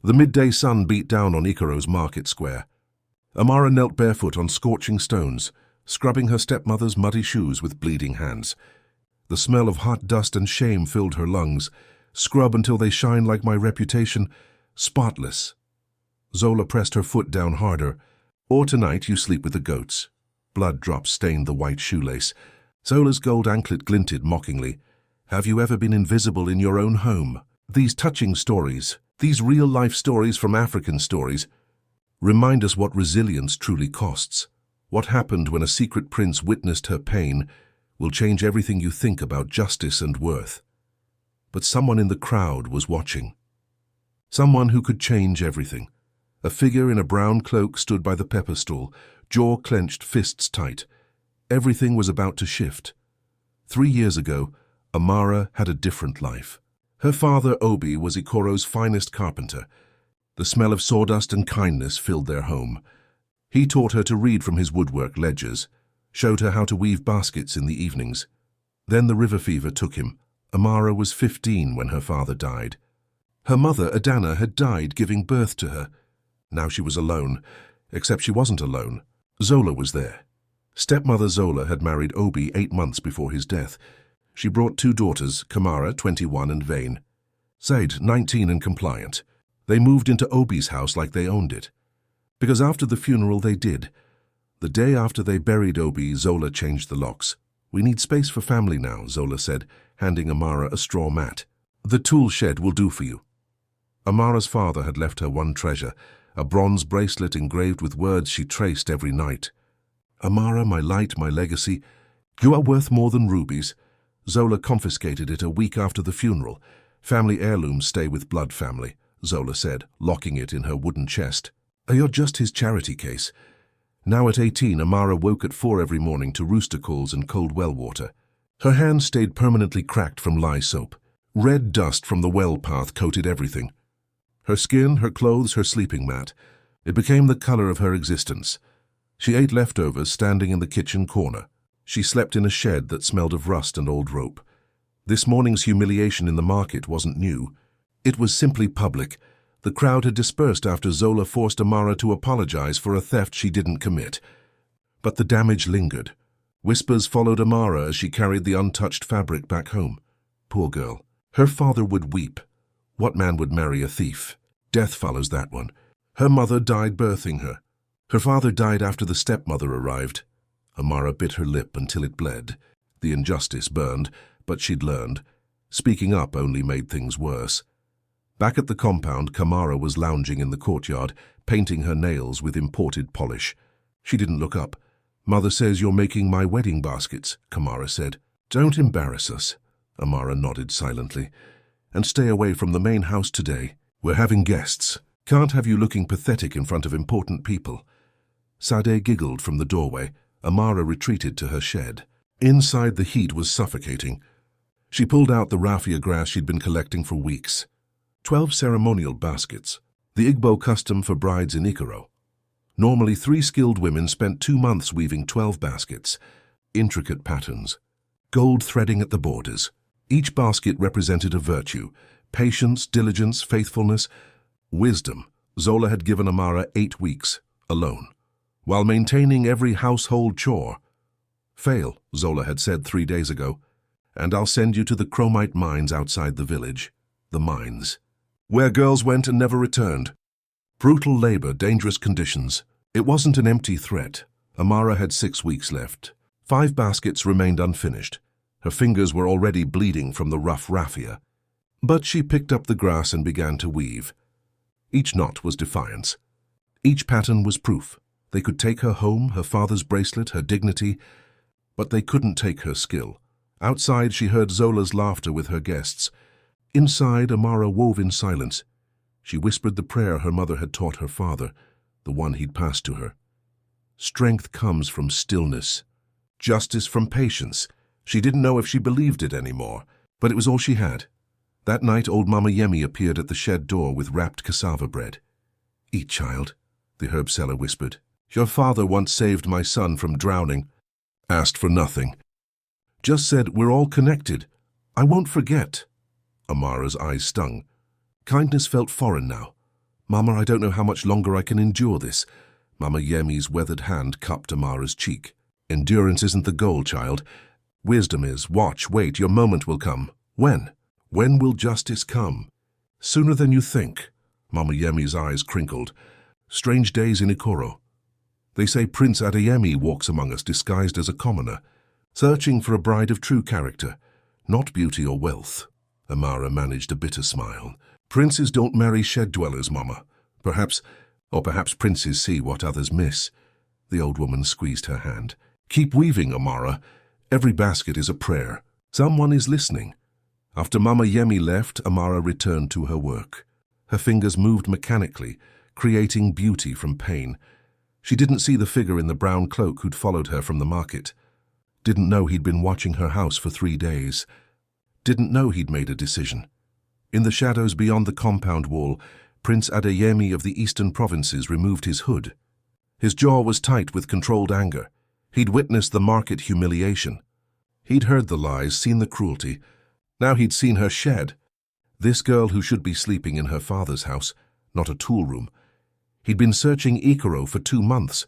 The midday sun beat down on Ikaro's market square. Amara knelt barefoot on scorching stones, scrubbing her stepmother's muddy shoes with bleeding hands. The smell of hot dust and shame filled her lungs. Scrub until they shine like my reputation, spotless. Zola pressed her foot down harder. Or tonight you sleep with the goats. Blood drops stained the white shoelace. Zola's gold anklet glinted mockingly. Have you ever been invisible in your own home? These touching stories, these real-life stories from African stories, remind us what resilience truly costs. What happened when a secret prince witnessed her pain will change everything you think about justice and worth. But someone in the crowd was watching. Someone who could change everything. A figure in a brown cloak stood by the pepper stall, jaw clenched, fists tight. Everything was about to shift. 3 years ago, Amara had a different life. Her father, Obi, was Ikoro's finest carpenter. The smell of sawdust and kindness filled their home. He taught her to read from his woodwork ledgers, showed her how to weave baskets in the evenings. Then the river fever took him. Amara was 15 when her father died. Her mother, Adana, had died giving birth to her. Now she was alone, except she wasn't alone. Zola was there. Stepmother Zola had married Obi 8 months before his death. She brought 2 daughters, Kamara, 21, and Vane. Zaid, 19 and compliant. They moved into Obi's house like they owned it. Because after the funeral they did. The day after they buried Obi, Zola changed the locks. We need space for family now, Zola said, handing Amara a straw mat. The tool shed will do for you. Amara's father had left her one treasure, a bronze bracelet engraved with words she traced every night. Amara, my light, my legacy, you are worth more than rubies. Zola confiscated it a week after the funeral. Family heirlooms stay with blood family, Zola said, locking it in her wooden chest. You're just his charity case. Now at 18, Amara woke at 4 every morning to rooster calls and cold well water. Her hands stayed permanently cracked from lye soap. Red dust from the well path coated everything. Her skin, her clothes, her sleeping mat. It became the color of her existence. She ate leftovers standing in the kitchen corner. She slept in a shed that smelled of rust and old rope. This morning's humiliation in the market wasn't new. It was simply public. The crowd had dispersed after Zola forced Amara to apologize for a theft she didn't commit. But the damage lingered. Whispers followed Amara as she carried the untouched fabric back home. Poor girl. Her father would weep. What man would marry a thief? Death follows that one. Her mother died birthing her. Her father died after the stepmother arrived. Amara bit her lip until it bled. The injustice burned, but she'd learned. Speaking up only made things worse. Back at the compound, Kamara was lounging in the courtyard, painting her nails with imported polish. She didn't look up. Mother says you're making my wedding baskets, Kamara said. Don't embarrass us. Amara nodded silently. And stay away from the main house today. We're having guests. Can't have you looking pathetic in front of important people. Sade giggled from the doorway. Amara retreated to her shed. Inside, the heat was suffocating. She pulled out the raffia grass she'd been collecting for weeks. 12 ceremonial baskets, the Igbo custom for brides in Ikoro. Normally, 3 skilled women spent 2 months weaving 12 baskets. Intricate patterns. Gold threading at the borders. Each basket represented a virtue. Patience, diligence, faithfulness, wisdom. Zola had given Amara 8 weeks, alone, while maintaining every household chore. Fail, Zola had said 3 days ago, and I'll send you to the chromite mines outside the village. The mines. Where girls went and never returned. Brutal labor, dangerous conditions. It wasn't an empty threat. Amara had 6 weeks left. 5 baskets remained unfinished. Her fingers were already bleeding from the rough raffia. But she picked up the grass and began to weave. Each knot was defiance. Each pattern was proof. They could take her home, her father's bracelet, her dignity, but they couldn't take her skill. Outside, she heard Zola's laughter with her guests. Inside, Amara wove in silence. She whispered the prayer her mother had taught her father, the one he'd passed to her. Strength comes from stillness. Justice from patience. She didn't know if she believed it anymore, but it was all she had. That night, old Mama Yemi appeared at the shed door with wrapped cassava bread. Eat, child, the herb seller whispered. Your father once saved my son from drowning. Asked for nothing. Just said, we're all connected. I won't forget. Amara's eyes stung. Kindness felt foreign now. "Mama, I don't know how much longer I can endure this." Mama Yemi's weathered hand cupped Amara's cheek. "Endurance isn't the goal, child. Wisdom is. Watch, wait, your moment will come." "When? When will justice come?" "Sooner than you think." Mama Yemi's eyes crinkled. "Strange days in Ikoro. They say Prince Adeyemi walks among us disguised as a commoner, searching for a bride of true character, not beauty or wealth." Amara managed a bitter smile. "Princes don't marry shed-dwellers, Mama. Perhaps princes see what others miss." The old woman squeezed her hand. "Keep weaving, Amara. Every basket is a prayer. Someone is listening." After Mama Yemi left, Amara returned to her work. Her fingers moved mechanically, creating beauty from pain. She didn't see the figure in the brown cloak who'd followed her from the market. Didn't know he'd been watching her house for 3 days. Didn't know he'd made a decision. In the shadows beyond the compound wall, Prince Adeyemi of the eastern provinces removed his hood. His jaw was tight with controlled anger. He'd witnessed the market humiliation. He'd heard the lies, seen the cruelty. Now he'd seen her shed. This girl who should be sleeping in her father's house, not a tool room. He'd been searching Ikoro for 2 months.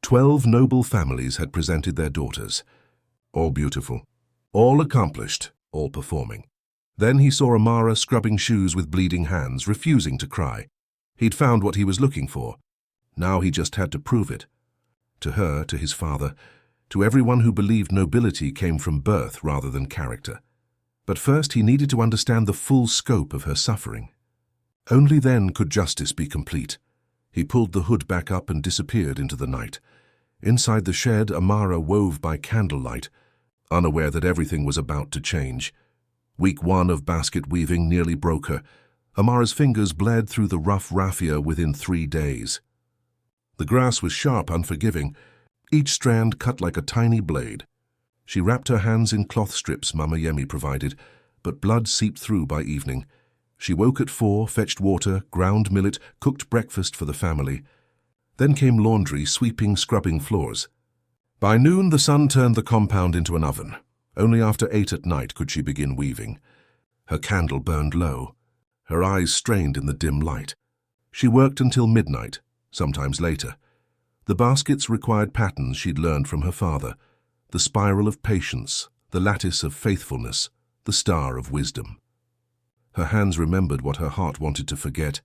12 noble families had presented their daughters. All beautiful, all accomplished, all performing. Then he saw Amara scrubbing shoes with bleeding hands, refusing to cry. He'd found what he was looking for. Now he just had to prove it. To her, to his father, to everyone who believed nobility came from birth rather than character. But first he needed to understand the full scope of her suffering. Only then could justice be complete. He pulled the hood back up and disappeared into the night. Inside the shed, Amara wove by candlelight, unaware that everything was about to change. Week 1 of basket weaving nearly broke her. Amara's fingers bled through the rough raffia within 3 days. The grass was sharp, unforgiving, each strand cut like a tiny blade. She wrapped her hands in cloth strips Mama Yemi provided, but blood seeped through by evening. She woke at 4, fetched water, ground millet, cooked breakfast for the family. Then came laundry, sweeping, scrubbing floors. By noon, the sun turned the compound into an oven. Only after 8 at night could she begin weaving. Her candle burned low. Her eyes strained in the dim light. She worked until midnight, sometimes later. The baskets required patterns she'd learned from her father, the spiral of patience, the lattice of faithfulness, the star of wisdom. Her hands remembered what her heart wanted to forget.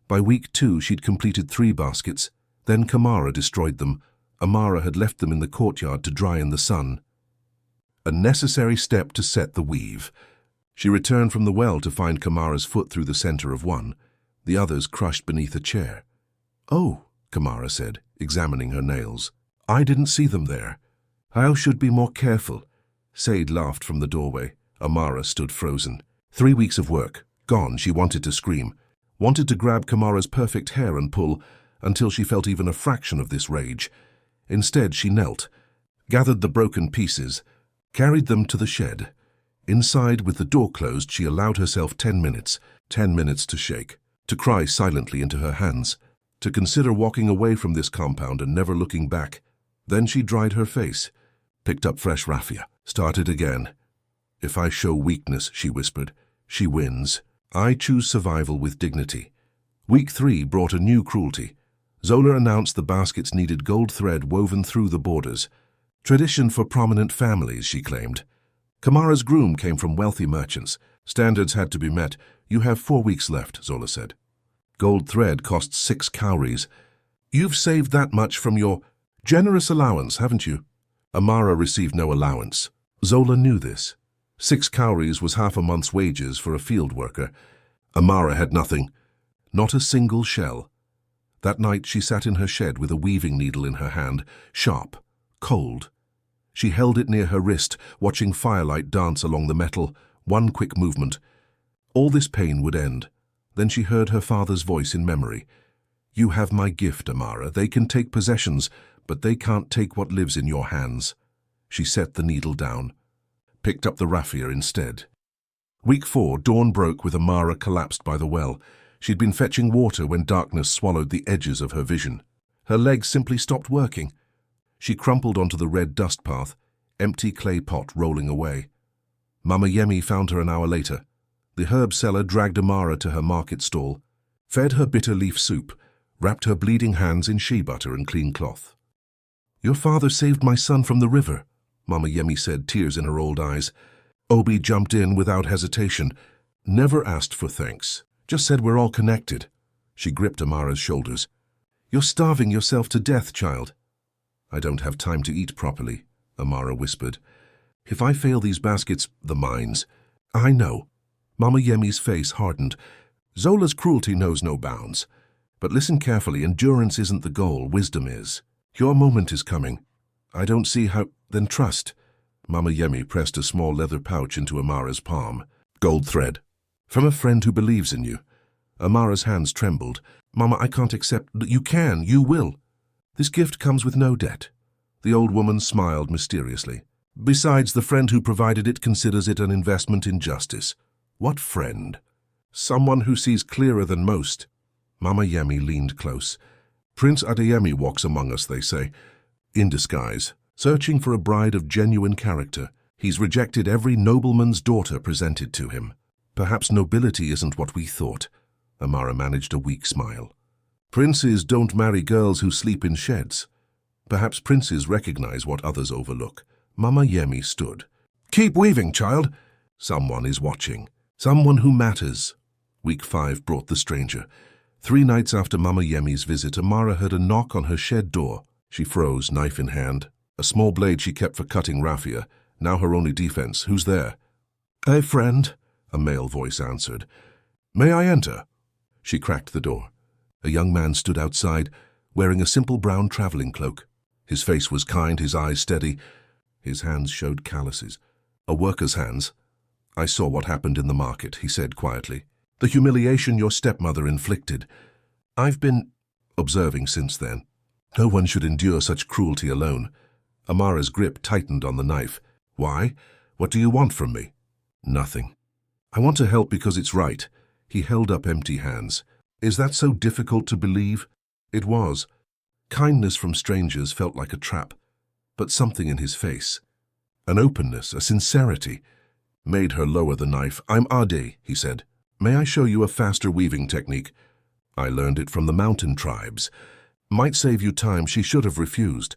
By week 2, she'd completed 3 baskets. Then Kamara destroyed them. Amara had left them in the courtyard to dry in the sun. A necessary step to set the weave. She returned from the well to find Kamara's foot through the center of one, the others crushed beneath a chair. "Oh," Kamara said, examining her nails. "I didn't see them there. I should be more careful." Said laughed from the doorway. Amara stood frozen. 3 weeks of work. Gone, she wanted to scream. Wanted to grab Kamara's perfect hair and pull, until she felt even a fraction of this rage. Instead, she knelt, gathered the broken pieces, carried them to the shed. Inside, with the door closed, she allowed herself 10 minutes. 10 minutes to shake, to cry silently into her hands, to consider walking away from this compound and never looking back. Then she dried her face, picked up fresh raffia, started again. "If I show weakness," she whispered, "she wins. I choose survival with dignity." Week 3 brought a new cruelty. Zola announced the baskets needed gold thread woven through the borders. Tradition for prominent families, she claimed. Kamara's groom came from wealthy merchants. Standards had to be met. "You have 4 weeks left," Zola said. Gold thread costs 6 cowries. "You've saved that much from your generous allowance, haven't you?" Amara received no allowance. Zola knew this. 6 cowries was half a month's wages for a field worker. Amara had nothing, not a single shell. That night she sat in her shed with a weaving needle in her hand, sharp, cold. She held it near her wrist, watching firelight dance along the metal, one quick movement. All this pain would end. Then she heard her father's voice in memory. "You have my gift, Amara. They can take possessions, but they can't take what lives in your hands." She set the needle down, picked up the raffia instead. Week 4, dawn broke with Amara collapsed by the well. She'd been fetching water when darkness swallowed the edges of her vision. Her legs simply stopped working. She crumpled onto the red dust path, empty clay pot rolling away. Mama Yemi found her an hour later. The herb seller dragged Amara to her market stall. fed her bitter leaf soup, wrapped her bleeding hands in shea butter and clean cloth. "Your father saved my son from the river," Mama Yemi said, tears in her old eyes. Obi jumped in without hesitation. "Never asked for thanks. Just said we're all connected." She gripped Amara's shoulders. "You're starving yourself to death, child." "I don't have time to eat properly," Amara whispered. "If I fail these baskets, the mines." "I know." Mama Yemi's face hardened. "Zola's cruelty knows no bounds. But listen carefully, endurance isn't the goal, wisdom is. Your moment is coming. I don't see how— Then trust." Mama Yemi pressed a small leather pouch into Amara's palm. "Gold thread. From a friend who believes in you." Amara's hands trembled. "Mama, I can't accept— You can, you will. This gift comes with no debt." The old woman smiled mysteriously. "Besides, the friend who provided it considers it an investment in justice." "What friend?" "Someone who sees clearer than most." Mama Yemi leaned close. "Prince Adeyemi walks among us, they say. In disguise, searching for a bride of genuine character. He's rejected every nobleman's daughter presented to him. Perhaps nobility isn't what we thought." Amara managed a weak smile. "Princes don't marry girls who sleep in sheds. Perhaps princes recognize what others overlook." Mama Yemi stood. "Keep weaving, child. Someone is watching. Someone who matters." Week 5 brought the stranger. 3 nights after Mama Yemi's visit, Amara heard a knock on her shed door. She froze, knife in hand. A small blade she kept for cutting raffia, now her only defense. "Who's there?" "A friend," a male voice answered. "May I enter?" She cracked the door. A young man stood outside, wearing a simple brown traveling cloak. His face was kind, his eyes steady. His hands showed calluses. A worker's hands. "I saw what happened in the market," he said quietly. "The humiliation your stepmother inflicted. I've been observing since then. No one should endure such cruelty alone." Amara's grip tightened on the knife. "Why? What do you want from me?" "Nothing. I want to help because it's right." He held up empty hands. "Is that so difficult to believe?" It was. Kindness from strangers felt like a trap, but something in his face, an openness, a sincerity, made her lower the knife. "I'm Ade," he said. "May I show you a faster weaving technique? I learned it from the mountain tribes. Might save you time." She should have refused.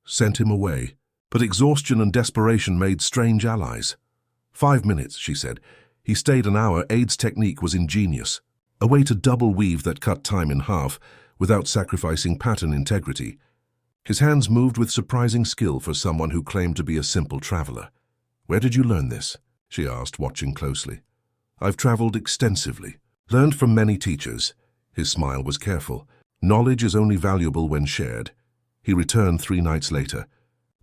Sent him away. But exhaustion and desperation made strange allies. 5 minutes, she said. He stayed an hour. Ade's technique was ingenious. A way to double weave that cut time in half without sacrificing pattern integrity. His hands moved with surprising skill for someone who claimed to be a simple traveler. "Where did you learn this?" she asked, watching closely. "I've traveled extensively. Learned from many teachers." His smile was careful. "Knowledge is only valuable when shared." He returned 3 nights later.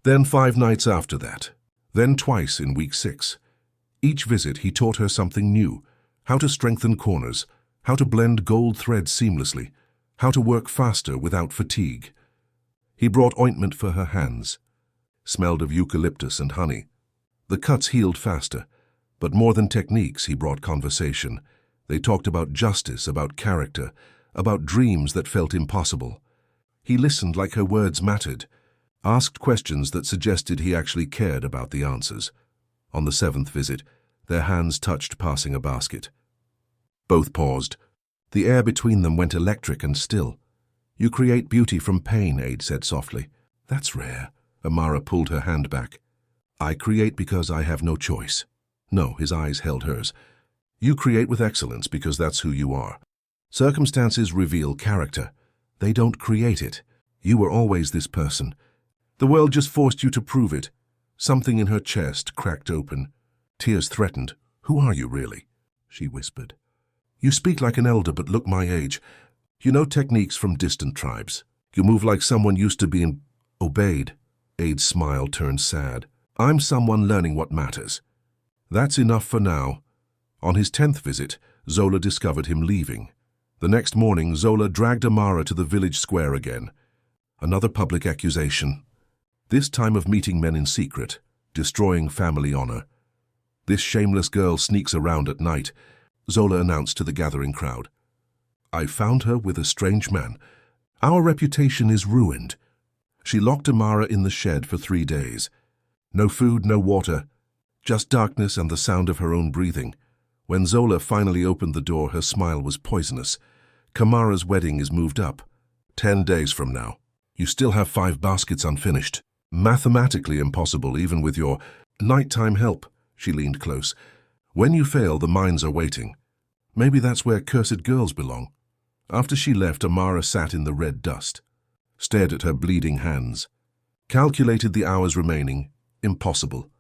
Then 5 nights after that. Then twice in week 6. Each visit he taught her something new. How to strengthen corners. How to blend gold thread seamlessly. How to work faster without fatigue. He brought ointment for her hands. Smelled of eucalyptus and honey. The cuts healed faster. But more than techniques, he brought conversation. They talked about justice, about character, about dreams that felt impossible. He listened like her words mattered, asked questions that suggested he actually cared about the answers. On the 7th visit, their hands touched passing a basket. Both paused. The air between them went electric and still. "You create beauty from pain," Ade said softly. "That's rare." Amara pulled her hand back. "I create because I have no choice." "No," his eyes held hers. "You create with excellence because that's who you are. Circumstances reveal character. They don't create it. You were always this person. The world just forced you to prove it." Something in her chest cracked open. Tears threatened. "Who are you, really?" she whispered. "You speak like an elder but look my age. You know techniques from distant tribes. You move like someone used to being obeyed." Ade's smile turned sad. "I'm someone learning what matters." That's enough for now. On his 10th visit, Zola discovered him leaving. The next morning, Zola dragged Amara to the village square again. Another public accusation. This time of meeting men in secret, destroying family honor. "This shameless girl sneaks around at night," Zola announced to the gathering crowd. "I found her with a strange man. Our reputation is ruined." She locked Amara in the shed for 3 days. No food, no water, just darkness and the sound of her own breathing. When Zola finally opened the door, her smile was poisonous. Kamara's wedding is moved up. 10 days from now. You still have 5 baskets unfinished. Mathematically impossible, even with your nighttime help. She leaned close. When you fail, the mines are waiting. Maybe that's where cursed girls belong. After she left, Amara sat in the red dust, stared at her bleeding hands, calculated the hours remaining. Impossible.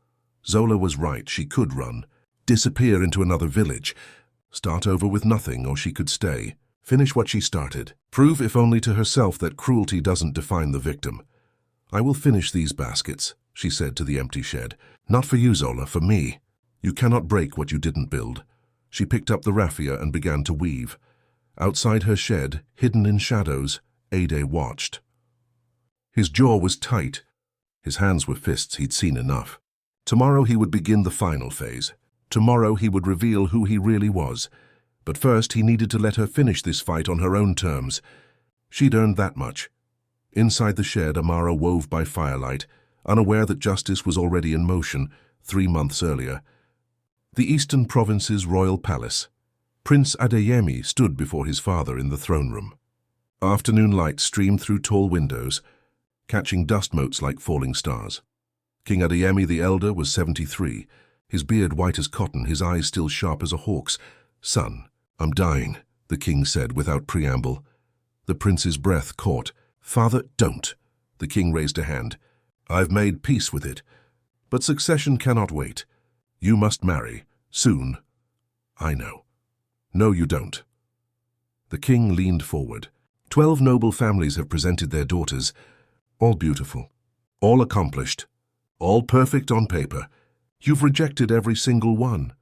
Zola was right, she could run, disappear into another village, start over with nothing, or she could stay, finish what she started, prove if only to herself that cruelty doesn't define the victim. I will finish these baskets, she said to the empty shed. Not for you, Zola, for me. You cannot break what you didn't build. She picked up the raffia and began to weave. Outside her shed, hidden in shadows, Ade watched. His jaw was tight. His hands were fists, he'd seen enough. Tomorrow he would begin the final phase. Tomorrow he would reveal who he really was. But first he needed to let her finish this fight on her own terms. She'd earned that much. Inside the shed, Amara wove by firelight, unaware that justice was already in motion 3 months earlier. The Eastern Province's royal palace. Prince Adeyemi stood before his father in the throne room. Afternoon light streamed through tall windows, catching dust motes like falling stars. King Adeyemi the Elder was 73, his beard white as cotton, his eyes still sharp as a hawk's. Son, I'm dying, the king said without preamble. The prince's breath caught. Father, don't. The king raised a hand. I've made peace with it. But succession cannot wait. You must marry. Soon. I know. No, you don't. The king leaned forward. 12 noble families have presented their daughters. All beautiful. All accomplished. All perfect on paper. You've rejected every single one.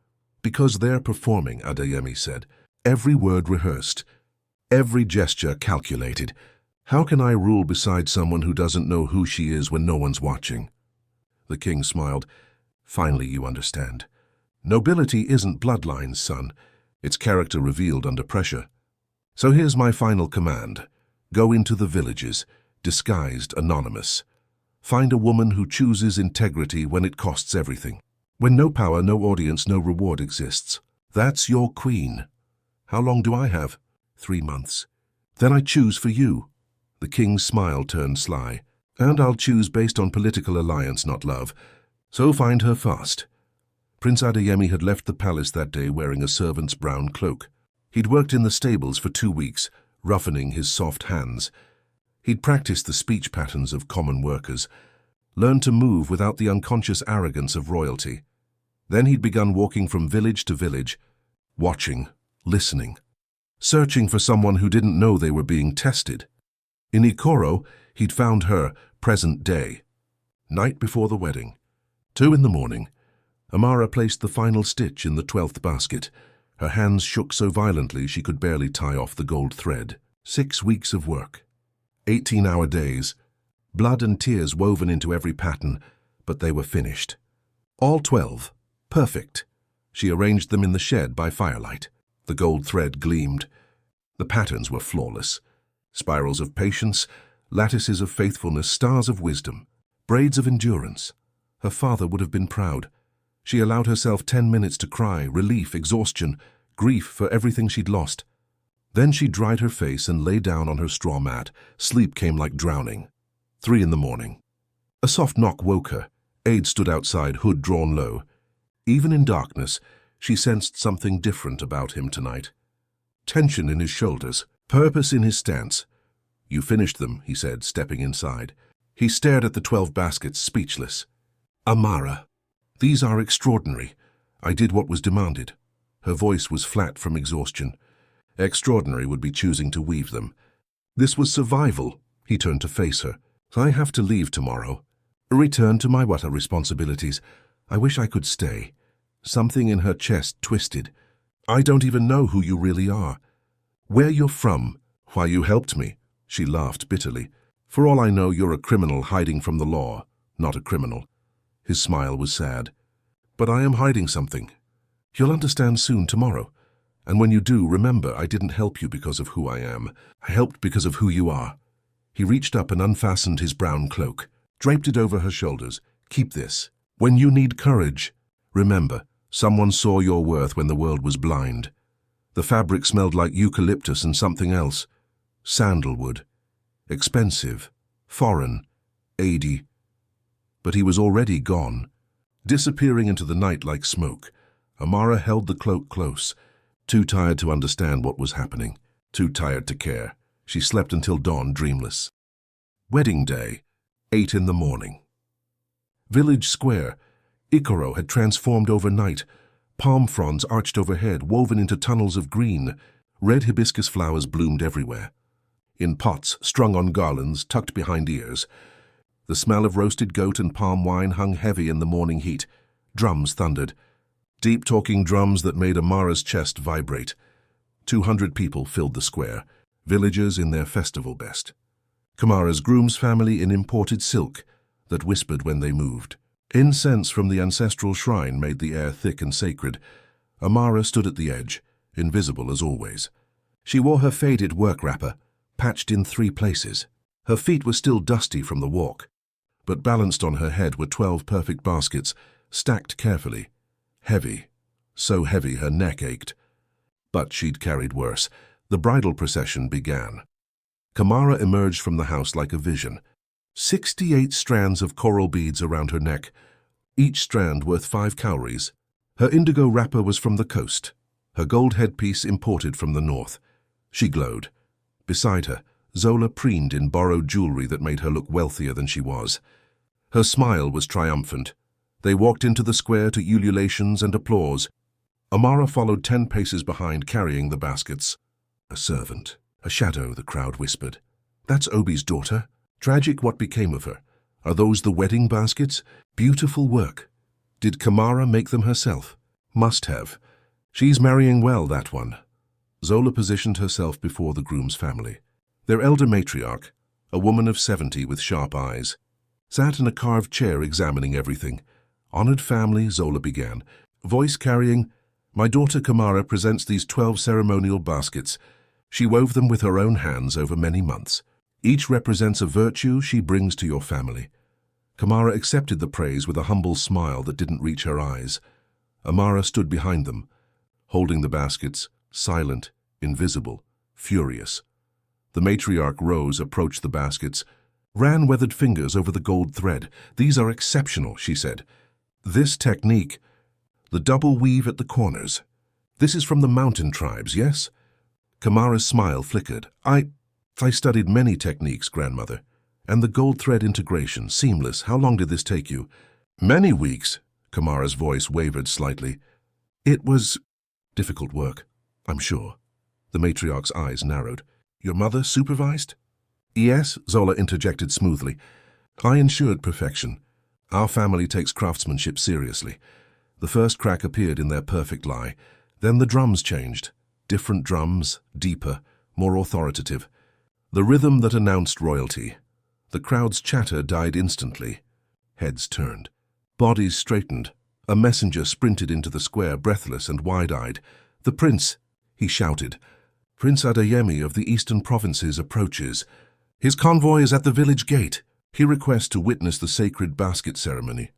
Because they're performing, Adeyemi said. Every word rehearsed. Every gesture calculated. How can I rule beside someone who doesn't know who she is when no one's watching? The king smiled. Finally, you understand. Nobility isn't bloodlines, son. It's character revealed under pressure. So here's my final command. Go into the villages, disguised, anonymous. Find a woman who chooses integrity when it costs everything. When no power, no audience, no reward exists. That's your queen. How long do I have? 3 months. Then I choose for you. The king's smile turned sly. And I'll choose based on political alliance, not love. So find her fast. Prince Adeyemi had left the palace that day wearing a servant's brown cloak. He'd worked in the stables for 2 weeks, roughening his soft hands. He'd practiced the speech patterns of common workers, learned to move without the unconscious arrogance of royalty. Then he'd begun walking from village to village, watching, listening, searching for someone who didn't know they were being tested. In Ikoro, he'd found her, present day. Night before the wedding. 2 in the morning. Amara placed the final stitch in the 12th basket. Her hands shook so violently she could barely tie off the gold thread. 6 weeks of work. 18-hour days. Blood and tears woven into every pattern, but they were finished. All 12. Perfect. She arranged them in the shed by firelight. The gold thread gleamed. The patterns were flawless. Spirals of patience, lattices of faithfulness, stars of wisdom, braids of endurance. Her father would have been proud. She allowed herself 10 minutes to cry, relief, exhaustion, grief for everything she'd lost. Then she dried her face and lay down on her straw mat. Sleep came like drowning. 3 in the morning. A soft knock woke her. Ade stood outside, hood drawn low. Even in darkness, she sensed something different about him tonight. Tension in his shoulders, purpose in his stance. You finished them, he said, stepping inside. He stared at the 12 baskets, speechless. Amara, these are extraordinary. I did what was demanded. Her voice was flat from exhaustion. Extraordinary would be choosing to weave them. This was survival. He turned to face her. I have to leave tomorrow. Return to my water responsibilities. I wish I could stay. Something in her chest twisted. I don't even know who you really are. Where you're from, why you helped me. She laughed bitterly. For all I know, you're a criminal hiding from the law, not a criminal. His smile was sad. But I am hiding something. You'll understand soon tomorrow. And when you do, remember I didn't help you because of who I am. I helped because of who you are. He reached up and unfastened his brown cloak, draped it over her shoulders. Keep this. When you need courage, remember, someone saw your worth when the world was blind. The fabric smelled like eucalyptus and something else. Sandalwood. Expensive. Foreign. Aidy. But he was already gone, disappearing into the night like smoke. Amara held the cloak close, too tired to understand what was happening, too tired to care. She slept until dawn, dreamless. Wedding day, 8 in the morning. Village square. Ikoro had transformed overnight. Palm fronds arched overhead, woven into tunnels of green. Red hibiscus flowers bloomed everywhere. In pots, strung on garlands, tucked behind ears. The smell of roasted goat and palm wine hung heavy in the morning heat. Drums thundered. Deep talking drums that made Amara's chest vibrate. 200 people filled the square, villagers in their festival best. Kamara's groom's family in imported silk that whispered when they moved. Incense from the ancestral shrine made the air thick and sacred. Amara stood at the edge, invisible as always. She wore her faded work wrapper, patched in 3 places. Her feet were still dusty from the walk, but balanced on her head were 12 perfect baskets, stacked carefully. Heavy, so heavy her neck ached. But she'd carried worse. The bridal procession began. Kamara emerged from the house like a vision. 68 strands of coral beads around her neck, each strand worth 5 cowries. Her indigo wrapper was from the coast, her gold headpiece imported from the north. She glowed. Beside her, Zola preened in borrowed jewelry that made her look wealthier than she was. Her smile was triumphant. They walked into the square to ululations and applause. Amara followed 10 paces behind, carrying the baskets. A servant, a shadow, the crowd whispered. That's Obi's daughter. Tragic what became of her. Are those the wedding baskets? Beautiful work. Did Kamara make them herself? Must have. She's marrying well, that one. Zola positioned herself before the groom's family. Their elder matriarch, a woman of 70 with sharp eyes, sat in a carved chair examining everything. Honored family, Zola began, voice carrying, My daughter Kamara presents these 12 ceremonial baskets. She wove them with her own hands over many months. Each represents a virtue she brings to your family. Kamara accepted the praise with a humble smile that didn't reach her eyes. Amara stood behind them, holding the baskets, silent, invisible, furious. The matriarch rose, approached the baskets, ran weathered fingers over the gold thread. These are exceptional, she said. This technique, the double weave at the corners. This is from the mountain tribes, yes? Kamara's smile flickered. I studied many techniques, grandmother. And the gold thread integration, seamless. How long did this take you? Many weeks. Kamara's voice wavered slightly. It was difficult work, I'm sure. The matriarch's eyes narrowed. Your mother supervised? Yes, Zola interjected smoothly. I ensured perfection. Our family takes craftsmanship seriously. The first crack appeared in their perfect lie. Then the drums changed. Different drums, deeper, more authoritative. The rhythm that announced royalty. The crowd's chatter died instantly. Heads turned. Bodies straightened. A messenger sprinted into the square, breathless and wide-eyed. The prince, he shouted. Prince Adeyemi of the eastern provinces approaches. His convoy is at the village gate. He requests to witness the sacred basket ceremony.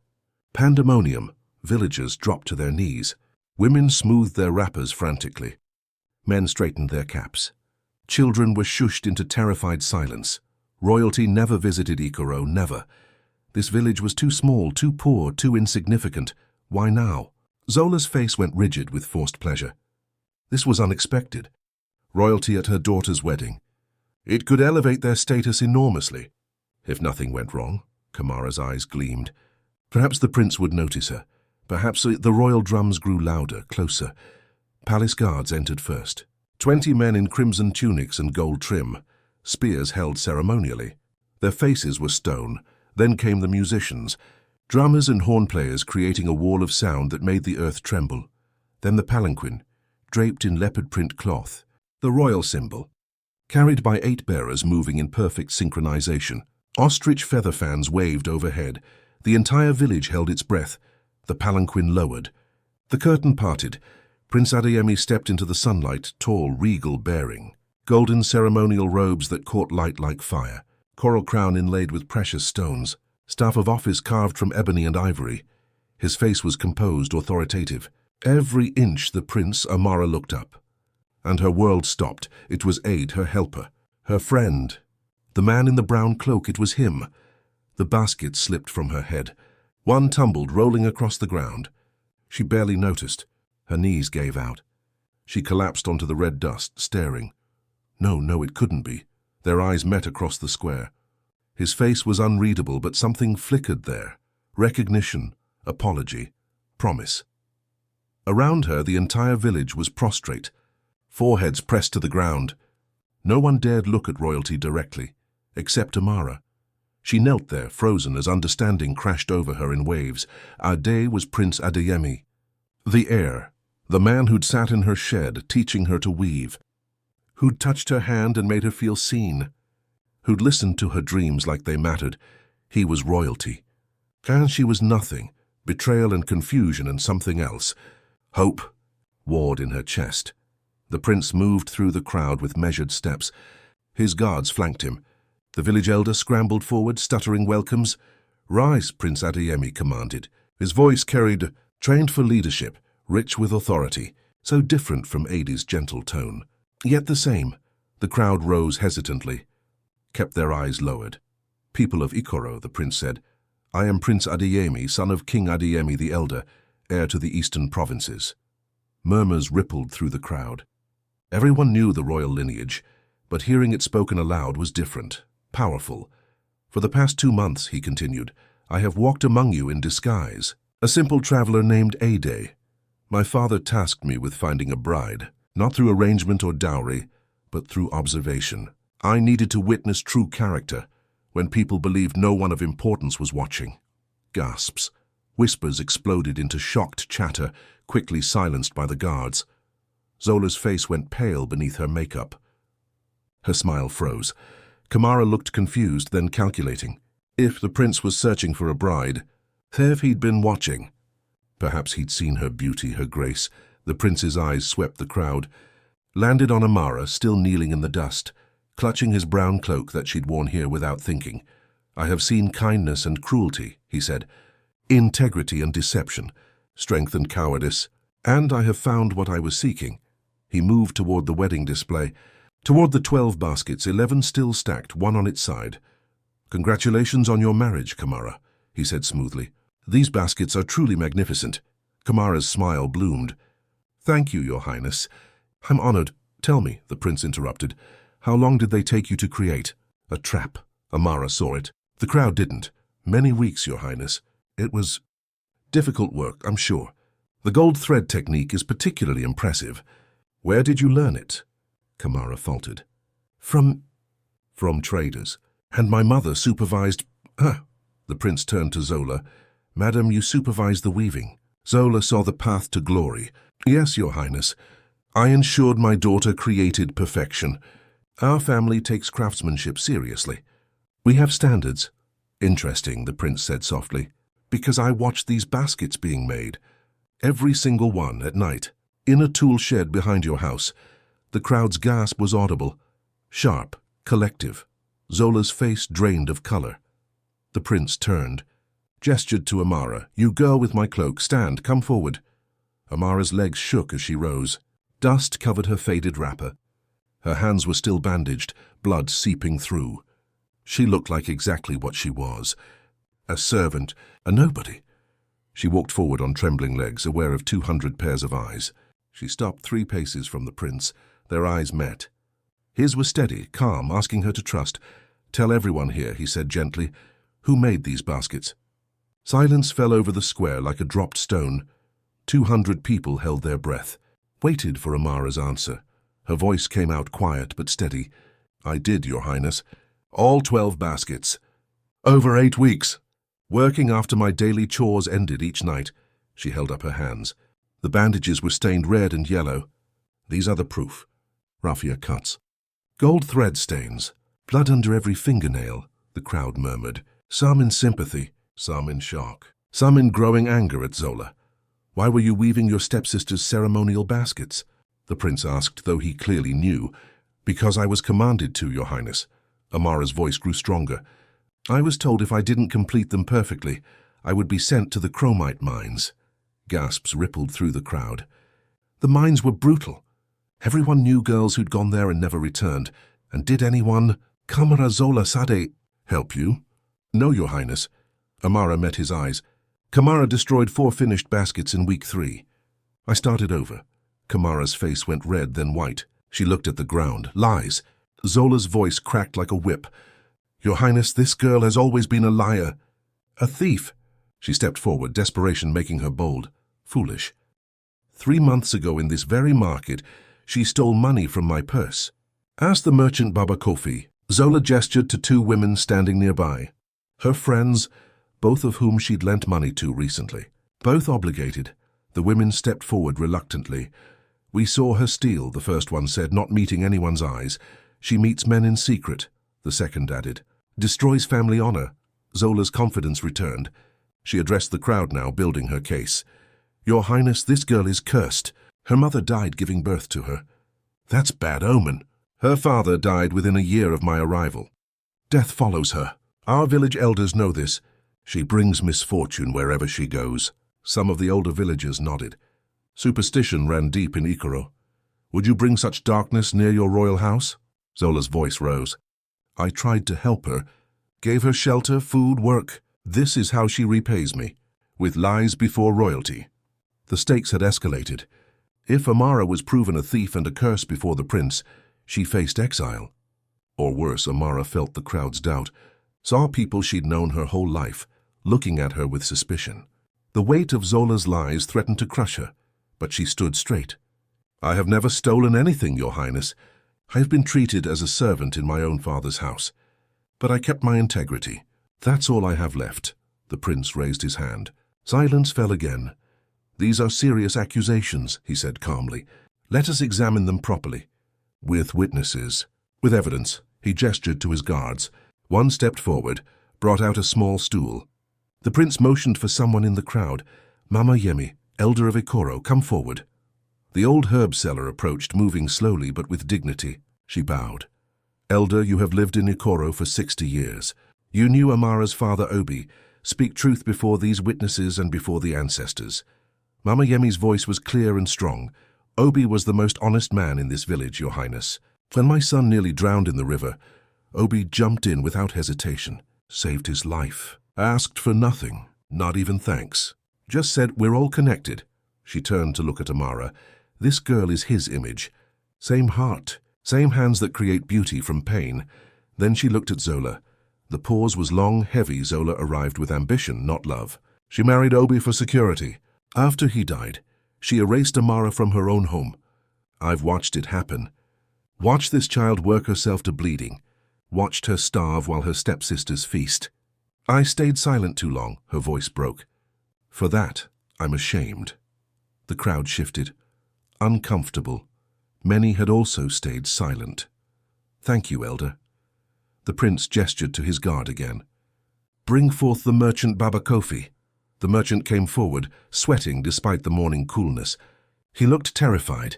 Pandemonium. Villagers dropped to their knees. Women smoothed their wrappers frantically. Men straightened their caps. Children were shushed into terrified silence. Royalty never visited Ikoro, never. This village was too small, too poor, too insignificant. Why now? Zola's face went rigid with forced pleasure. This was unexpected. Royalty at her daughter's wedding. It could elevate their status enormously. If nothing went wrong, Kamara's eyes gleamed. Perhaps the prince would notice her. Perhaps the royal drums grew louder, closer. Palace guards entered first. 20 men in crimson tunics and gold trim, spears held ceremonially. Their faces were stone. Then came the musicians, drummers and horn players creating a wall of sound that made the earth tremble. Then the palanquin, draped in leopard print cloth, the royal symbol, carried by 8 bearers moving in perfect synchronization. Ostrich feather fans waved overhead. The entire village held its breath. The palanquin lowered. The curtain parted. Prince Adeyemi stepped into the sunlight, tall, regal bearing. Golden ceremonial robes that caught light like fire. Coral crown inlaid with precious stones. Staff of office carved from ebony and ivory. His face was composed, authoritative. Every inch the prince, Amara looked up. And her world stopped. It was Aid, her helper, her friend. The man in the brown cloak, it was him. The basket slipped from her head. One tumbled, rolling across the ground. She barely noticed. Her knees gave out. She collapsed onto the red dust, staring. No, it couldn't be. Their eyes met across the square. His face was unreadable, but something flickered there. Recognition, apology, promise. Around her, the entire village was prostrate, foreheads pressed to the ground. No one dared look at royalty directly, except Amara. She knelt there, frozen, as understanding crashed over her in waves. Ade was Prince Adeyemi, the heir, the man who'd sat in her shed, teaching her to weave, who'd touched her hand and made her feel seen, who'd listened to her dreams like they mattered. He was royalty. And she was nothing, betrayal and confusion and something else. Hope warred in her chest. The prince moved through the crowd with measured steps. His guards flanked him. The village elder scrambled forward, stuttering welcomes. "Rise," Prince Adeyemi commanded. His voice carried, trained for leadership, rich with authority, so different from Adi's gentle tone. Yet the same. The crowd rose hesitantly, kept their eyes lowered. "People of Ikoro," the prince said, "I am Prince Adeyemi, son of King Adeyemi the Elder, heir to the eastern provinces." Murmurs rippled through the crowd. Everyone knew the royal lineage, but hearing it spoken aloud was different, powerful. "For the past 2 months," he continued, "I have walked among you in disguise, a simple traveler named Ade. My father tasked me with finding a bride, not through arrangement or dowry, but through observation. I needed to witness true character when people believed no one of importance was watching." Gasps. Whispers exploded into shocked chatter, quickly silenced by the guards. Zola's face went pale beneath her makeup. Her smile froze. Kamara looked confused, then calculating. If the prince was searching for a bride, if he'd been watching. Perhaps he'd seen her beauty, her grace. The prince's eyes swept the crowd, landed on Amara, still kneeling in the dust, clutching his brown cloak that she'd worn here without thinking. "I have seen kindness and cruelty," he said, "integrity and deception, strength and cowardice, and I have found what I was seeking." He moved toward the wedding display, toward the 12 baskets, 11 still stacked, one on its side. "Congratulations on your marriage, Kamara," he said smoothly. "These baskets are truly magnificent." Kamara's smile bloomed. "Thank you, Your Highness. I'm honored." "Tell me," the prince interrupted, "how long did they take you to create?" "A trap." Amara saw it. "The crowd didn't." "Many weeks, Your Highness. It was difficult work, I'm sure. The gold thread technique is particularly impressive. Where did you learn it?" Kamara faltered. From traders. And my mother supervised—" The prince turned to Zola. "Madam, you supervised the weaving." Zola saw the path to glory. "Yes, Your Highness. I ensured my daughter created perfection. Our family takes craftsmanship seriously. We have standards." "Interesting," the prince said softly, "because I watched these baskets being made. Every single one at night, in a tool shed behind your house." The crowd's gasp was audible, sharp, collective. Zola's face drained of color. The prince turned, gestured to Amara. "You girl with my cloak, stand, come forward." Amara's legs shook as she rose. Dust covered her faded wrapper. Her hands were still bandaged, blood seeping through. She looked like exactly what she was. A servant, a nobody. She walked forward on trembling legs, aware of 200 pairs of eyes. She stopped 3 paces from the prince. Their eyes met. His was steady, calm, asking her to trust. "Tell everyone here," he said gently, "who made these baskets." Silence fell over the square like a dropped stone. 200 people held their breath, waited for Amara's answer. Her voice came out quiet but steady. "I did, Your Highness. All 12 baskets. Over 8 weeks. Working after my daily chores ended each night." She held up her hands. The bandages were stained red and yellow. "These are the proof. Raffia cuts. Gold thread stains. Blood under every fingernail," the crowd murmured. Some in sympathy, some in shock, some in growing anger at Zola. "Why were you weaving your stepsister's ceremonial baskets?" the prince asked, though he clearly knew. "Because I was commanded to, Your Highness." Amara's voice grew stronger. "I was told if I didn't complete them perfectly, I would be sent to the chromite mines." Gasps rippled through the crowd. "The mines were brutal. Everyone knew girls who'd gone there and never returned. And did anyone, Kamara Zola Sade, help you? No, Your Highness. Amara met his eyes. Kamara destroyed 4 finished baskets in week 3. I started over. Kamara's face went red, then white. She looked at the ground. Lies. Zola's voice cracked like a whip. Your Highness, this girl has always been a liar. A thief. She stepped forward, desperation making her bold. Foolish. 3 months ago in this very market, she stole money from my purse. Ask the merchant Baba Kofi. Zola gestured to 2 women standing nearby. Her friends, both of whom she'd lent money to recently. Both obligated. The women stepped forward reluctantly. We saw her steal, the first one said, not meeting anyone's eyes. She meets men in secret, the second added. Destroys family honor. Zola's confidence returned. She addressed the crowd now, building her case. Your Highness, this girl is cursed. Her mother died giving birth to her. That's bad omen. Her father died within a year of my arrival. Death follows her. Our village elders know this. She brings misfortune wherever she goes. Some of the older villagers nodded. Superstition ran deep in Ikoro. Would you bring such darkness near your royal house? Zola's voice rose. I tried to help her. Gave her shelter, food, work. This is how she repays me. With lies before royalty. The stakes had escalated. If Amara was proven a thief and a curse before the prince, she faced exile. Or worse, Amara felt the crowd's doubt, saw people she'd known her whole life, looking at her with suspicion. The weight of Zola's lies threatened to crush her, but she stood straight. I have never stolen anything, Your Highness. I have been treated as a servant in my own father's house. But I kept my integrity. That's all I have left. The prince raised his hand. Silence fell again. These are serious accusations, he said calmly. Let us examine them properly. With witnesses. With evidence. He gestured to his guards. One stepped forward, brought out a small stool. The prince motioned for someone in the crowd. Mama Yemi, elder of Ikoro, come forward. The old herb seller approached, moving slowly but with dignity. She bowed. Elder, you have lived in Ikoro for 60 years. You knew Amara's father Obi. Speak truth before these witnesses and before the ancestors. Mama Yemi's voice was clear and strong. Obi was the most honest man in this village, Your Highness. When my son nearly drowned in the river, Obi jumped in without hesitation, saved his life, asked for nothing, not even thanks. Just said, we're all connected. She turned to look at Amara. This girl is his image. Same heart, same hands that create beauty from pain. Then she looked at Zola. The pause was long, heavy. Zola arrived with ambition, not love. She married Obi for security. After he died, she erased Amara from her own home. I've watched it happen. Watched this child work herself to bleeding. Watched her starve while her stepsisters feast. I stayed silent too long, her voice broke. For that, I'm ashamed. The crowd shifted. Uncomfortable. Many had also stayed silent. Thank you, Elder. The prince gestured to his guard again. Bring forth the merchant Baba Kofi. The merchant came forward, sweating despite the morning coolness. He looked terrified.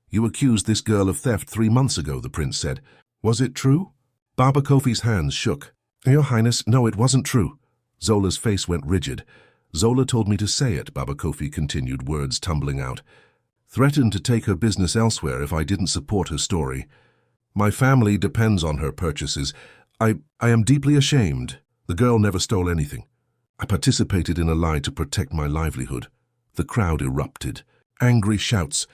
You accused this girl of theft 3 months ago, the prince said. Was it true? Baba Kofi's hands shook. Your Highness, no, it wasn't true. Zola's face went rigid. Zola told me to say it, Baba Kofi continued, words tumbling out. Threatened to take her business elsewhere if I didn't support her story. My family depends on her purchases. I am deeply ashamed. The girl never stole anything. I participated in a lie to protect my livelihood. The crowd erupted. Angry shouts.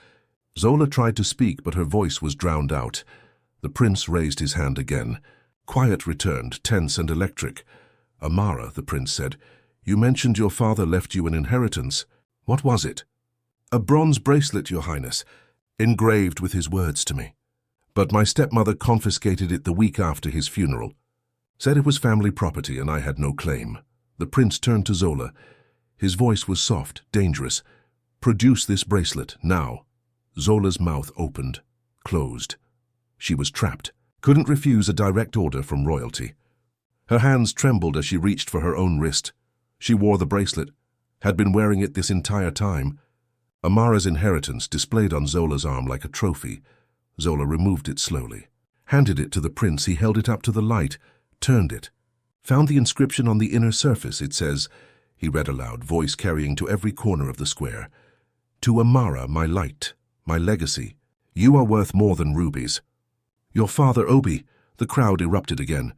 Zola tried to speak, but her voice was drowned out. The prince raised his hand again. Quiet returned, tense and electric. Amara, the prince said, you mentioned your father left you an inheritance. What was it? A bronze bracelet, Your Highness, engraved with his words to me. But my stepmother confiscated it the week after his funeral. Said it was family property and I had no claim. The prince turned to Zola. His voice was soft, dangerous. Produce this bracelet, now. Zola's mouth opened, closed. She was trapped, couldn't refuse a direct order from royalty. Her hands trembled as she reached for her own wrist. She wore the bracelet, had been wearing it this entire time. Amara's inheritance displayed on Zola's arm like a trophy. Zola removed it slowly, handed it to the prince. He held it up to the light, turned it. Found the inscription on the inner surface. It says, he read aloud, voice carrying to every corner of the square. To Amara, my light, my legacy, You are worth more than rubies. Your father, Obi. The crowd erupted again.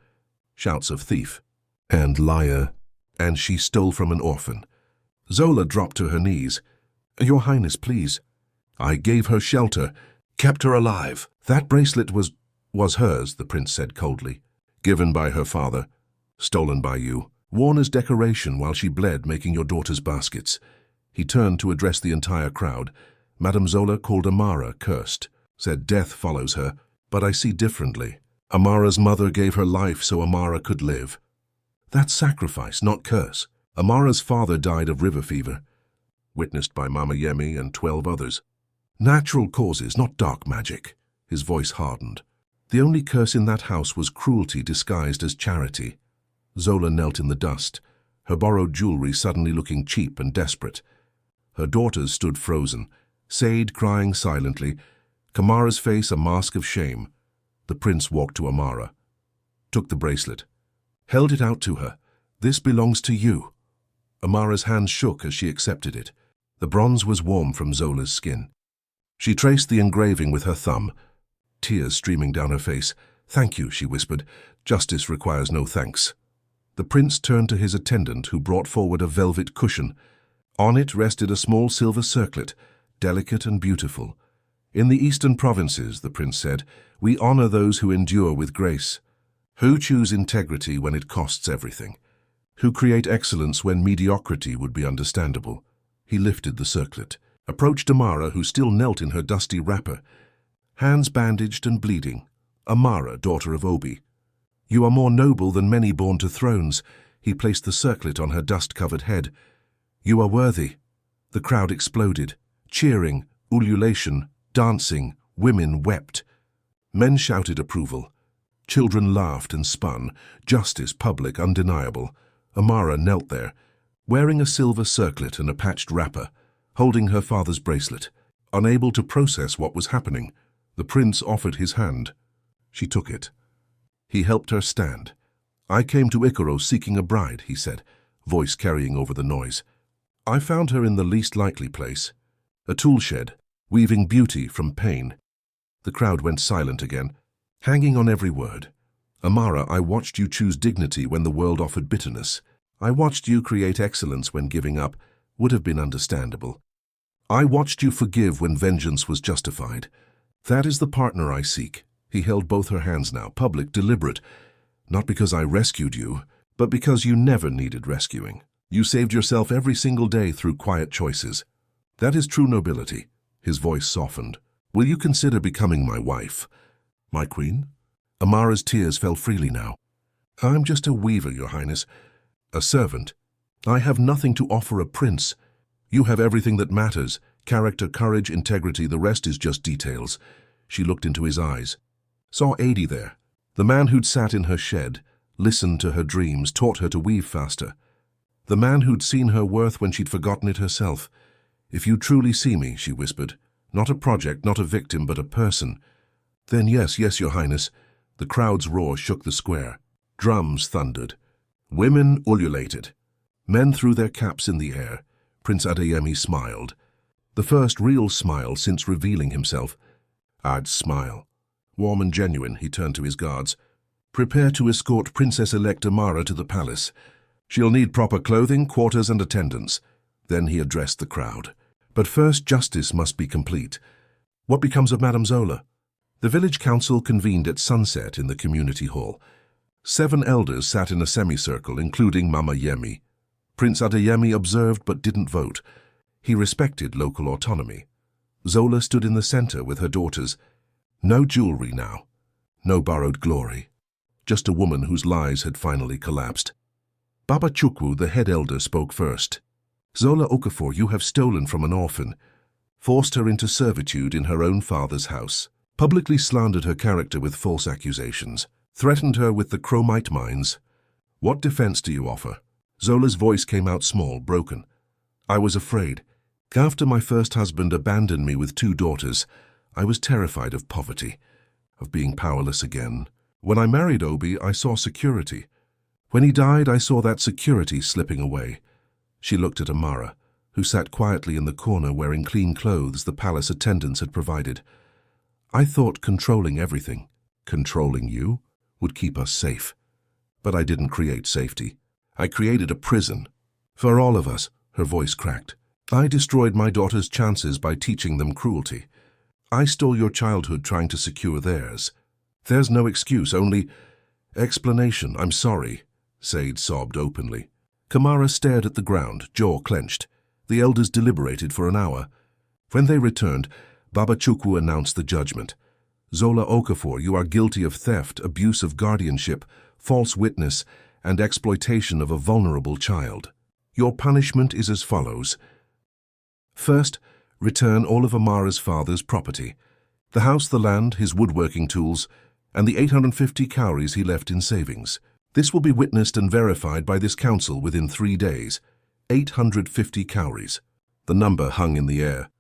Shouts of thief and liar, and she stole from an orphan. Zola dropped to her knees. Your Highness, please. I gave her shelter, kept her alive. That bracelet was hers, the prince said coldly. Given by her father, stolen by you, worn as decoration while she bled making your daughter's baskets. He turned to address the entire crowd. Madame Zola, called Amara, cursed, said death follows her, but I see differently. Amara's mother gave her life so Amara could live. That's sacrifice, not curse. Amara's father died of river fever, witnessed by Mama Yemi and 12 others. Natural causes, not dark magic. His voice hardened. The only curse in that house was cruelty disguised as charity. Zola knelt in the dust, her borrowed jewelry suddenly looking cheap and desperate. Her daughters stood frozen, Said crying silently, Kamara's face a mask of shame. The prince walked to Amara, took the bracelet, held it out to her. This belongs to you. Amara's hands shook as she accepted it. The bronze was warm from Zola's skin. She traced the engraving with her thumb, tears streaming down her face. Thank you, she whispered. Justice requires no thanks. The prince turned to his attendant, who brought forward a velvet cushion. On it rested a small silver circlet, delicate and beautiful. In the eastern provinces, the prince said, we honor those who endure with grace, who choose integrity when it costs everything, who create excellence when mediocrity would be understandable. He lifted the circlet, approached Amara, who still knelt in her dusty wrapper, hands bandaged and bleeding. Amara, daughter of Obi. You are more noble than many born to thrones. He placed the circlet on her dust-covered head. You are worthy. The crowd exploded, cheering, ululation, dancing. Women wept. Men shouted approval. Children laughed and spun. Justice public, undeniable. Amara knelt there, wearing a silver circlet and a patched wrapper, holding her father's bracelet, unable to process what was happening. The prince offered his hand. She took it. He helped her stand. I came to Icaro seeking a bride, he said, voice carrying over the noise. I found her in the least likely place, a tool shed, weaving beauty from pain. The crowd went silent again, hanging on every word. Amara, I watched you choose dignity when the world offered bitterness. I watched you create excellence when giving up would have been understandable. I watched you forgive when vengeance was justified. That is the partner I seek. He held both her hands now, public, deliberate. Not because I rescued you, but because you never needed rescuing. You saved yourself every single day through quiet choices. That is true nobility. His voice softened. Will you consider becoming my wife? My queen? Amara's tears fell freely now. I'm just a weaver, your highness. A servant. I have nothing to offer a prince. You have everything that matters. Character, courage, integrity, the rest is just details. She looked into his eyes. Saw Adi there, the man who'd sat in her shed, listened to her dreams, taught her to weave faster. The man who'd seen her worth when she'd forgotten it herself. If you truly see me, she whispered, not a project, not a victim, but a person. Then yes, your highness. The crowd's roar shook the square. Drums thundered. Women ululated. Men threw their caps in the air. Prince Adeyemi smiled. The first real smile since revealing himself. I'd smile. Warm and genuine, he turned to his guards. Prepare to escort Princess-elect Amara to the palace. She'll need proper clothing, quarters, and attendants. Then he addressed the crowd. But first, justice must be complete. What becomes of Madame Zola? The village council convened at sunset in the community hall. 7 elders sat in a semicircle, including Mama Yemi. Prince Adeyemi observed but didn't vote. He respected local autonomy. Zola stood in the center with her daughters. No jewelry now. No borrowed glory. Just a woman whose lies had finally collapsed. Baba Chukwu, the head elder, spoke first. Zola Okafor, you have stolen from an orphan, forced her into servitude in her own father's house, publicly slandered her character with false accusations, threatened her with the chromite mines. What defense do you offer? Zola's voice came out small, broken. I was afraid. After my first husband abandoned me with 2 daughters, I was terrified of poverty, of being powerless again. When I married Obi, I saw security. When he died, I saw that security slipping away. She looked at Amara, who sat quietly in the corner wearing clean clothes the palace attendants had provided. I thought controlling everything, controlling you, would keep us safe. But I didn't create safety. I created a prison. For all of us, her voice cracked. I destroyed my daughter's chances by teaching them cruelty. I stole your childhood trying to secure theirs. There's no excuse, only explanation. I'm sorry, Said sobbed openly. Kamara stared at the ground, jaw clenched. The elders deliberated for an hour. When they returned, Baba Chukwu announced the judgment. Zola Okafor, you are guilty of theft, abuse of guardianship, false witness, and exploitation of a vulnerable child. Your punishment is as follows. First, return all of Amara's father's property. The house, the land, his woodworking tools, and the 850 cowries he left in savings. This will be witnessed and verified by this council within 3 days. 850 cowries. The number hung in the air.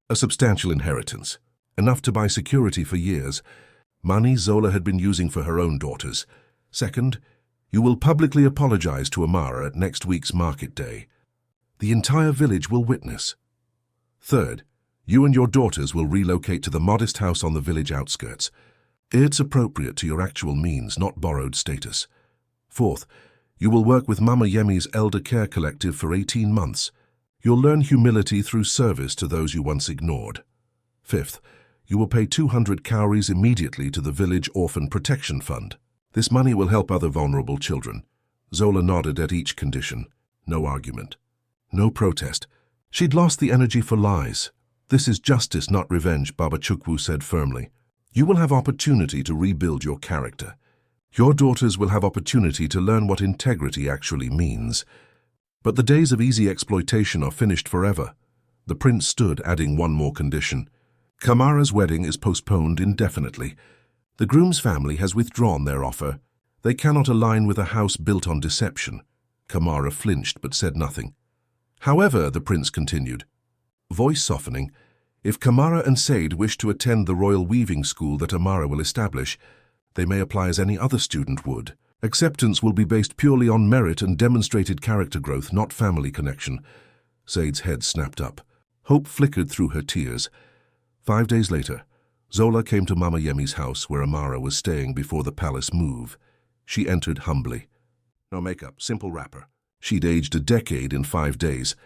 A substantial inheritance. Enough to buy security for years. Money Zola had been using for her own daughters. Second, you will publicly apologize to Amara at next week's market day. The entire village will witness. Third, you and your daughters will relocate to the modest house on the village outskirts. It's appropriate to your actual means, not borrowed status. Fourth, you will work with Mama Yemi's Elder Care Collective for 18 months. You'll learn humility through service to those you once ignored. Fifth, you will pay 200 cowries immediately to the Village Orphan Protection Fund. This money will help other vulnerable children. Zola nodded at each condition. No argument. No protest. She'd lost the energy for lies. This is justice, not revenge, Baba Chukwu said firmly. You will have opportunity to rebuild your character. Your daughters will have opportunity to learn what integrity actually means. But the days of easy exploitation are finished forever. The prince stood, adding one more condition. Kamara's wedding is postponed indefinitely. The groom's family has withdrawn their offer. They cannot align with a house built on deception. Kamara flinched but said nothing. However, the prince continued, voice softening, if Kamara and Said wish to attend the royal weaving school that Amara will establish, they may apply as any other student would. Acceptance will be based purely on merit and demonstrated character growth, not family connection. Said's head snapped up. Hope flickered through her tears. 5 days later, Zola came to Mama Yemi's house where Amara was staying before the palace move. She entered humbly. No makeup, simple wrapper. She'd aged a decade in 5 days.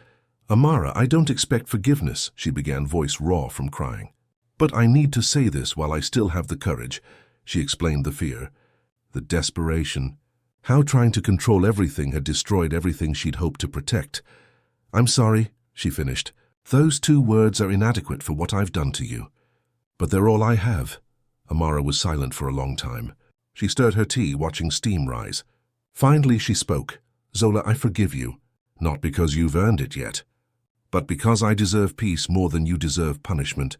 Amara, I don't expect forgiveness, she began, voice raw from crying. But I need to say this while I still have the courage. She explained the fear, the desperation, how trying to control everything had destroyed everything she'd hoped to protect. I'm sorry, she finished. Those 2 words are inadequate for what I've done to you. But they're all I have. Amara was silent for a long time. She stirred her tea, watching steam rise. Finally she spoke. Zola, I forgive you, not because you've earned it yet, but because I deserve peace more than you deserve punishment.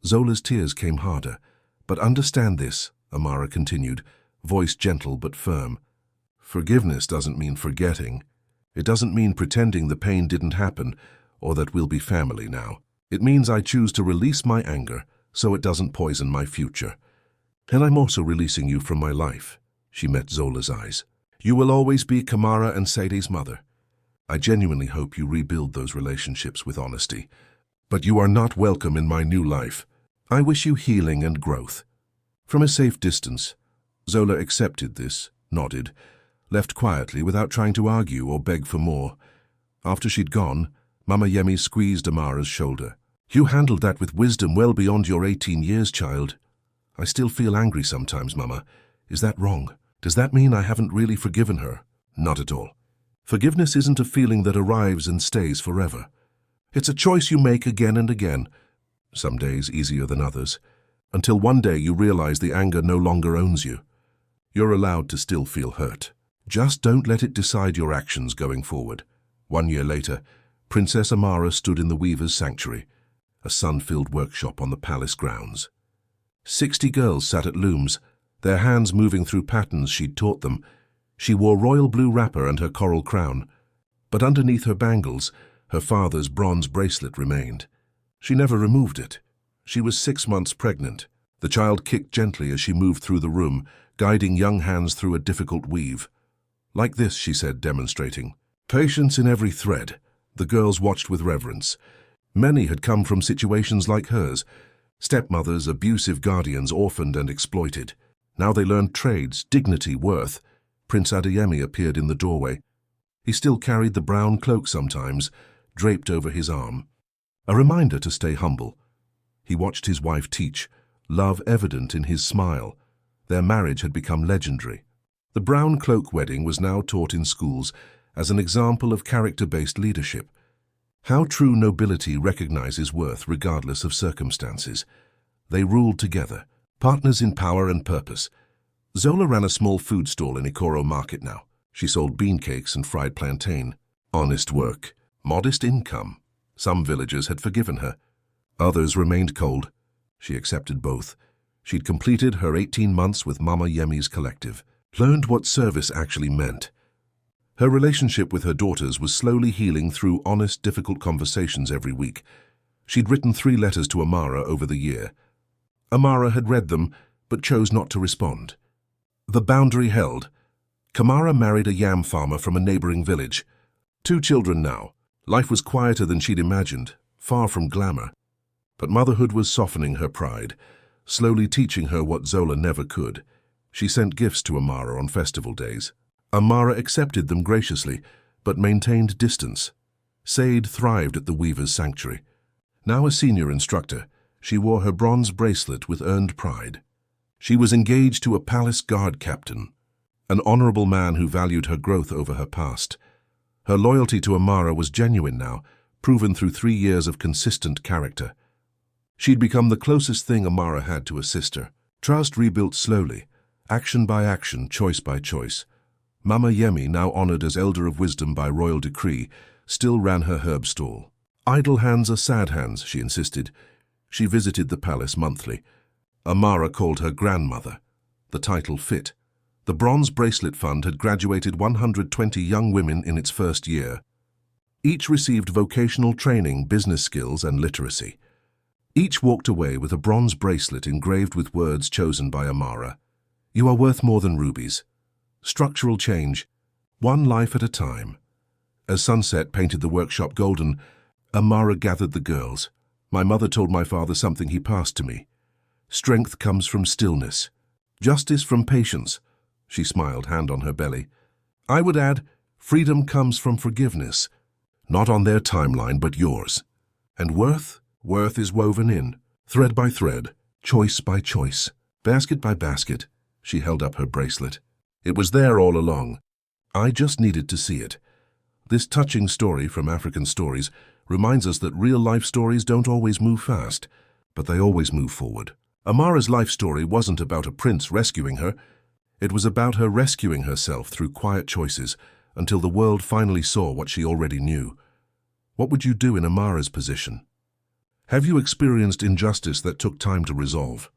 Zola's tears came harder. But understand this, Amara continued, voice gentle but firm. Forgiveness doesn't mean forgetting. It doesn't mean pretending the pain didn't happen or that we'll be family now. It means I choose to release my anger so it doesn't poison my future. And I'm also releasing you from my life. She met Zola's eyes. You will always be Kamara and Sadie's mother. I genuinely hope you rebuild those relationships with honesty. But you are not welcome in my new life. I wish you healing and growth. From a safe distance, Zola accepted this, nodded, left quietly without trying to argue or beg for more. After she'd gone, Mama Yemi squeezed Amara's shoulder. You handled that with wisdom well beyond your 18 years, child. I still feel angry sometimes, Mama. Is that wrong? Does that mean I haven't really forgiven her? Not at all. Forgiveness isn't a feeling that arrives and stays forever. It's a choice you make again and again, some days easier than others, until one day you realize the anger no longer owns you. You're allowed to still feel hurt. Just don't let it decide your actions going forward. 1 year later, Princess Amara stood in the Weaver's Sanctuary, a sun-filled workshop on the palace grounds. 60 girls sat at looms, their hands moving through patterns she'd taught them. She wore royal blue wrapper and her coral crown, but underneath her bangles, her father's bronze bracelet remained. She never removed it. She was 6 months pregnant. The child kicked gently as she moved through the room, guiding young hands through a difficult weave. Like this, she said, demonstrating. Patience in every thread. The girls watched with reverence. Many had come from situations like hers. Stepmothers, abusive guardians, orphaned and exploited. Now they learned trades, dignity, worth. Prince Adeyemi appeared in the doorway. He still carried the brown cloak sometimes, draped over his arm. A reminder to stay humble. He watched his wife teach, love evident in his smile. Their marriage had become legendary. The brown cloak wedding was now taught in schools as an example of character-based leadership. How true nobility recognizes worth regardless of circumstances. They ruled together, partners in power and purpose. Zola ran a small food stall in Ikoro market now. She sold bean cakes and fried plantain. Honest work, modest income. Some villagers had forgiven her. Others remained cold. She accepted both. She'd completed her 18 months with Mama Yemi's collective, learned what service actually meant. Her relationship with her daughters was slowly healing through honest, difficult conversations every week. She'd written 3 letters to Amara over the year. Amara had read them, but chose not to respond. The boundary held. Kamara married a yam farmer from a neighboring village. 2 children now. Life was quieter than she'd imagined, far from glamour. But motherhood was softening her pride, slowly teaching her what Zola never could. She sent gifts to Amara on festival days. Amara accepted them graciously, but maintained distance. Said thrived at the weaver's sanctuary. Now a senior instructor, she wore her bronze bracelet with earned pride. She was engaged to a palace guard captain, an honorable man who valued her growth over her past. Her loyalty to Amara was genuine now, proven through 3 years of consistent character. She'd become the closest thing Amara had to a sister. Trust rebuilt slowly, action by action, choice by choice. Mama Yemi, now honored as Elder of Wisdom by royal decree, still ran her herb stall. Idle hands are sad hands, she insisted. She visited the palace monthly. Amara called her grandmother. The title fit. The Bronze Bracelet Fund had graduated 120 young women in its first year. Each received vocational training, business skills, and literacy. Each walked away with a bronze bracelet engraved with words chosen by Amara. You are worth more than rubies. Structural change, one life at a time. As sunset painted the workshop golden, Amara gathered the girls. My mother told my father something he passed to me. Strength comes from stillness. Justice from patience. She smiled, hand on her belly. I would add, freedom comes from forgiveness. Not on their timeline, but yours. And worth? Worth is woven in, thread by thread, choice by choice, basket by basket. She held up her bracelet. It was there all along. I just needed to see it. This touching story from African Stories reminds us that real-life stories don't always move fast, but they always move forward. Amara's life story wasn't about a prince rescuing her. It was about her rescuing herself through quiet choices until the world finally saw what she already knew. What would you do in Amara's position? Have you experienced injustice that took time to resolve?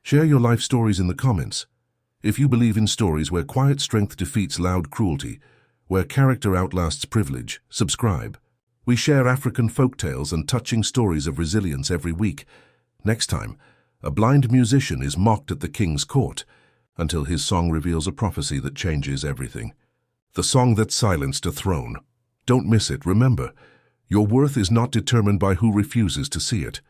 Share your life stories in the comments. If you believe in stories where quiet strength defeats loud cruelty, where character outlasts privilege, subscribe. We share African folktales and touching stories of resilience every week. Next time, a blind musician is mocked at the king's court until his song reveals a prophecy that changes everything. The song that silenced a throne. Don't miss it. Remember, your worth is not determined by who refuses to see it,